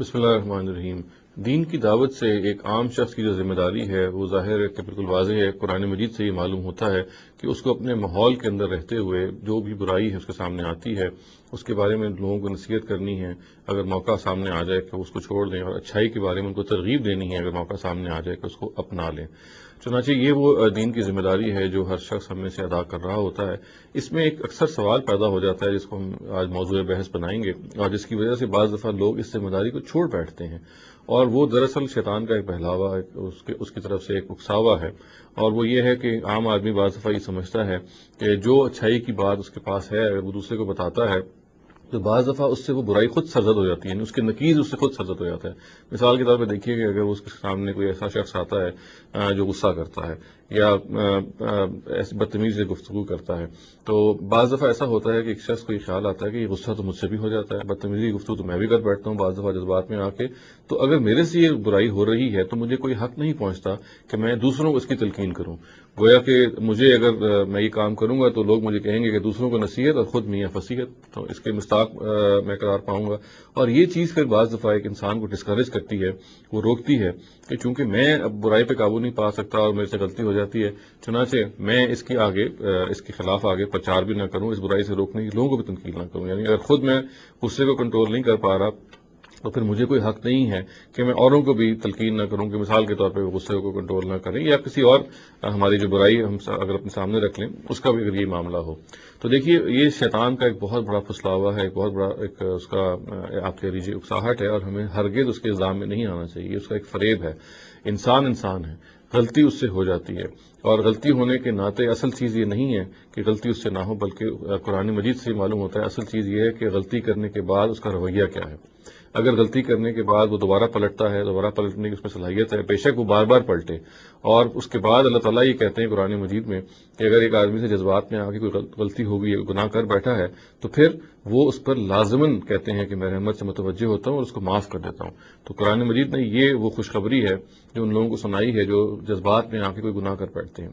بسم اللہ الرحمن الرحیم۔ دین کی دعوت سے ایک عام شخص کی جو ذمہ داری ہے وہ ظاہر ہے کہ بالکل واضح ہے، قرآن مجید سے یہ معلوم ہوتا ہے کہ اس کو اپنے ماحول کے اندر رہتے ہوئے جو بھی برائی ہے اس کے سامنے آتی ہے اس کے بارے میں لوگوں کو نصیحت کرنی ہے۔ اگر موقع سامنے آ جائے کہ اس کو چھوڑ دیں، اور اچھائی کے بارے میں ان کو ترغیب دینی ہے اگر موقع سامنے آ جائے کہ اس کو اپنا لیں۔ چنانچہ یہ وہ دین کی ذمہ داری ہے جو ہر شخص ہم میں سے ادا کر رہا ہوتا ہے۔ اس میں ایک اکثر سوال پیدا ہو جاتا ہے جس کو ہم آج موضوع بحث بنائیں گے، اور جس کی وجہ سے بعض دفعہ لوگ اس ذمہ داری کو چھوڑ بیٹھتے ہیں، اور وہ دراصل شیطان کا ایک بہلاوا ہے، اس کی طرف سے ایک اکساوا ہے۔ اور وہ یہ ہے کہ عام آدمی بعض دفعہ یہ سمجھتا ہے کہ جو اچھائی کی بات اس کے پاس ہے اگر وہ دوسرے کو بتاتا ہے تو بعض دفعہ اس سے وہ برائی خود سرزد ہو جاتی ہے، یعنی اس کے نقیض اس سے خود سرزد ہو جاتا ہے۔ مثال کے طور پہ دیکھیے کہ اگر اس کے سامنے کوئی ایسا شخص آتا ہے جو غصہ کرتا ہے یا ایسی بدتمیزی سے گفتگو کرتا ہے، تو بعض دفعہ ایسا ہوتا ہے کہ ایک شخص کو یہ خیال آتا ہے کہ یہ غصہ تو مجھ سے بھی ہو جاتا ہے، بدتمیزی کی گفتگو تو میں بھی کر بیٹھتا ہوں بعض دفعہ جذبات میں آ کے، تو اگر میرے سے یہ برائی ہو رہی ہے تو مجھے کوئی حق نہیں پہنچتا کہ میں دوسروں کو اس کی تلقین کروں۔ گویا کہ مجھے اگر میں یہ کام کروں گا تو لوگ مجھے کہیں گے کہ دوسروں کو نصیحت اور خود میاں فصیحت، تو اس کے مستاق میں قرار پاؤں گا۔ اور یہ چیز پھر بعض دفعہ ایک انسان کو ڈسکریج کرتی ہے، وہ روکتی ہے کہ چونکہ میں اب برائی پہ قابو نہیں پا سکتا اور میرے سے غلطی ہو جاتی ہے، چنانچہ میں اس کے خلاف آگے پرچار بھی نہ کروں، اس برائی سے روکنے کی لوگوں کو بھی تنقید نہ کروں۔ یعنی اگر خود میں غصے کو کنٹرول نہیں کر پا رہا تو پھر مجھے کوئی حق نہیں ہے کہ میں اوروں کو بھی تلقین نہ کروں کہ مثال کے طور پہ غصے کو کنٹرول نہ کریں، یا کسی اور ہماری جو برائی ہم اگر اپنے سامنے رکھ لیں اس کا بھی اگر یہ معاملہ ہو۔ تو دیکھیے یہ شیطان کا ایک بہت بڑا پھسلاوا ہے، ایک بہت بڑا ایک اس کا آپ کہہ لیجیے اکساہٹ ہے، اور ہمیں ہرگز اس کے الزام میں نہیں آنا چاہیے۔ اس کا ایک فریب ہے۔ انسان ہے، غلطی اس سے ہو جاتی ہے، اور غلطی ہونے کے ناطے اصل چیز یہ نہیں ہے کہ غلطی اس سے نہ ہو، بلکہ قرآن مجید سے معلوم ہوتا ہے اصل چیز یہ ہے کہ غلطی کرنے کے بعد اس کا رویہ کیا ہے۔ اگر غلطی کرنے کے بعد وہ دوبارہ پلٹتا ہے، دوبارہ پلٹنے کی اس میں صلاحیت ہے، بے شک وہ بار بار پلٹے، اور اس کے بعد اللہ تعالیٰ یہ کہتے ہیں قرآن مجید میں کہ اگر ایک آدمی سے جذبات میں آ کے کوئی غلطی ہو گئی ہے، گناہ کر بیٹھا ہے، تو پھر وہ اس پر لازماً کہتے ہیں کہ میں رحمت سے متوجہ ہوتا ہوں اور اس کو معاف کر دیتا ہوں۔ تو قرآن مجید نے یہ وہ خوشخبری ہے جو ان لوگوں کو سنائی ہے جو جذبات میں آ کے کوئی گناہ کر بیٹھتے ہیں۔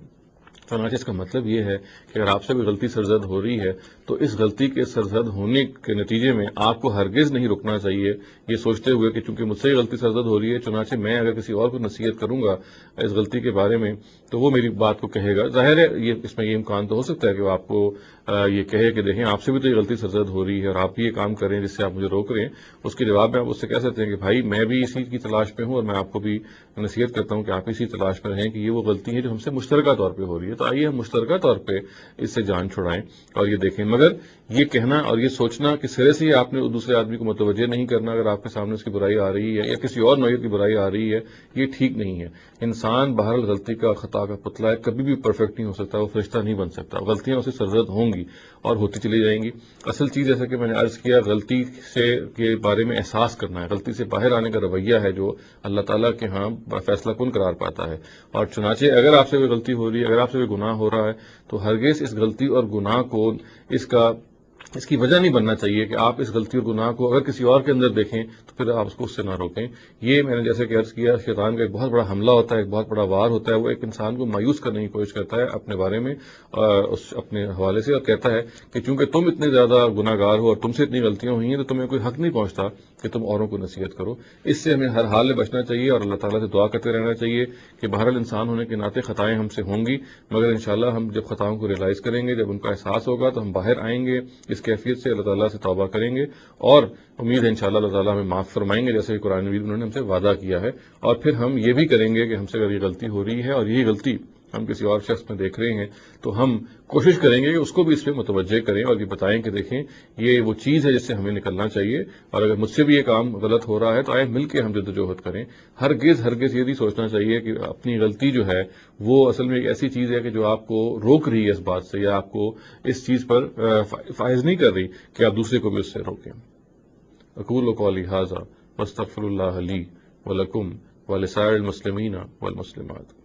چنانچہ اس کا مطلب یہ ہے کہ اگر آپ سے کوئی غلطی سرزد ہو رہی ہے تو اس غلطی کے سرزد ہونے کے نتیجے میں آپ کو ہرگز نہیں رکنا چاہیے یہ سوچتے ہوئے کہ چونکہ مجھ سے یہ غلطی سرزد ہو رہی ہے چنانچہ میں اگر کسی اور کو نصیحت کروں گا اس غلطی کے بارے میں تو وہ میری بات کو کہے گا۔ ظاہر ہے اس میں یہ امکان تو ہو سکتا ہے کہ وہ آپ کو یہ کہے کہ دیکھیں آپ سے بھی تو یہ غلطی سرزد ہو رہی ہے اور آپ بھی یہ کام کریں جس سے آپ مجھے روک رہے ہیں۔ اس کے جواب میں آپ اس سے کہہ سکتے ہیں کہ بھائی میں بھی اسی کی تلاش میں ہوں اور میں آپ کو بھی نصیحت کرتا ہوں کہ آپ اسی تلاش میں رہیں کہ یہ وہ غلطی ہے جو ہم سے مشترکہ طور پہ ہو رہی ہے، تو آئیے ہم مشترکہ طور پہ اس سے جان چھڑائیں اور یہ دیکھیں۔ مگر یہ کہنا اور یہ سوچنا کہ سرے سے آپ نے دوسرے آدمی کو متوجہ نہیں کرنا اگر آپ کے سامنے اس کی برائی آ رہی ہے یا کسی اور نوعیت کی برائی آ رہی ہے، یہ ٹھیک نہیں ہے۔ انسان بہرحال غلطی کا خطا کا پتلا ہے، کبھی بھی پرفیکٹ نہیں ہو سکتا، وہ فرشتہ نہیں بن سکتا، غلطیاں اسے سرزد ہوں گی اور ہوتی چلی جائیں گی۔ اصل چیز جیسا کہ میں نے عرض کیا غلطی سے کے بارے میں احساس کرنا ہے، غلطی سے باہر آنے کا رویہ ہے جو اللہ تعالیٰ کے ہاں فیصلہ کن قرار پاتا ہے۔ اور چنانچہ اگر آپ سے کوئی غلطی ہو رہی ہے، اگر آپ سے کوئی گناہ ہو رہا ہے تو ہرگز اس غلطی اور گناہ کو اس کی وجہ نہیں بننا چاہیے کہ آپ اس غلطی اور گناہ کو اگر کسی اور کے اندر دیکھیں تو پھر آپ اس کو اس سے نہ روکیں۔ یہ میں نے جیسے کہ عرض کیا شیطان کا ایک بہت بڑا حملہ ہوتا ہے، ایک بہت بڑا وار ہوتا ہے، وہ ایک انسان کو مایوس کرنے کی کوشش کرتا ہے اپنے بارے میں اپنے حوالے سے، اور کہتا ہے کہ چونکہ تم اتنے زیادہ گناہ گار ہو اور تم سے اتنی غلطیاں ہوئی ہیں تو تمہیں کوئی حق نہیں پہنچتا کہ تم اوروں کو نصیحت کرو۔ اس سے ہمیں ہر حال میں بچنا چاہیے اور اللہ تعالیٰ سے دعا کرتے رہنا چاہیے کہ بہرحال انسان ہونے کے ناطے خطائیں ہم سے ہوں گی، مگر انشاءاللہ ہم جب خطاؤں کو ریلائز کریں گے، جب ان کا احساس ہوگا تو ہم باہر آئیں گے اس کیفیت سے، اللہ تعالیٰ سے توبہ کریں گے، اور امید ہے انشاءاللہ اللہ تعالیٰ ہمیں معاف فرمائیں گے جیسے کہ قرآن مجید انہوں نے ہم سے وعدہ کیا ہے۔ اور پھر ہم یہ بھی کریں گے کہ ہم سے اگر یہ غلطی ہو رہی ہے اور یہ غلطی ہم کسی اور شخص میں دیکھ رہے ہیں تو ہم کوشش کریں گے کہ اس کو بھی اس پہ متوجہ کریں اور یہ بتائیں کہ دیکھیں یہ وہ چیز ہے جس سے ہمیں نکلنا چاہیے، اور اگر مجھ سے بھی یہ کام غلط ہو رہا ہے تو آئے مل کے ہم جدوجہد کریں۔ ہرگز یہ نہیں سوچنا چاہیے کہ اپنی غلطی جو ہے وہ اصل میں ایک ایسی چیز ہے کہ جو آپ کو روک رہی ہے اس بات سے یا آپ کو اس چیز پر فائز نہیں کر رہی کہ آپ دوسرے کو بھی اس سے روکیں۔ اقول قولی ھذا واستغفر اللہ لی ولکم ولسائر المسلمین والمسلمات۔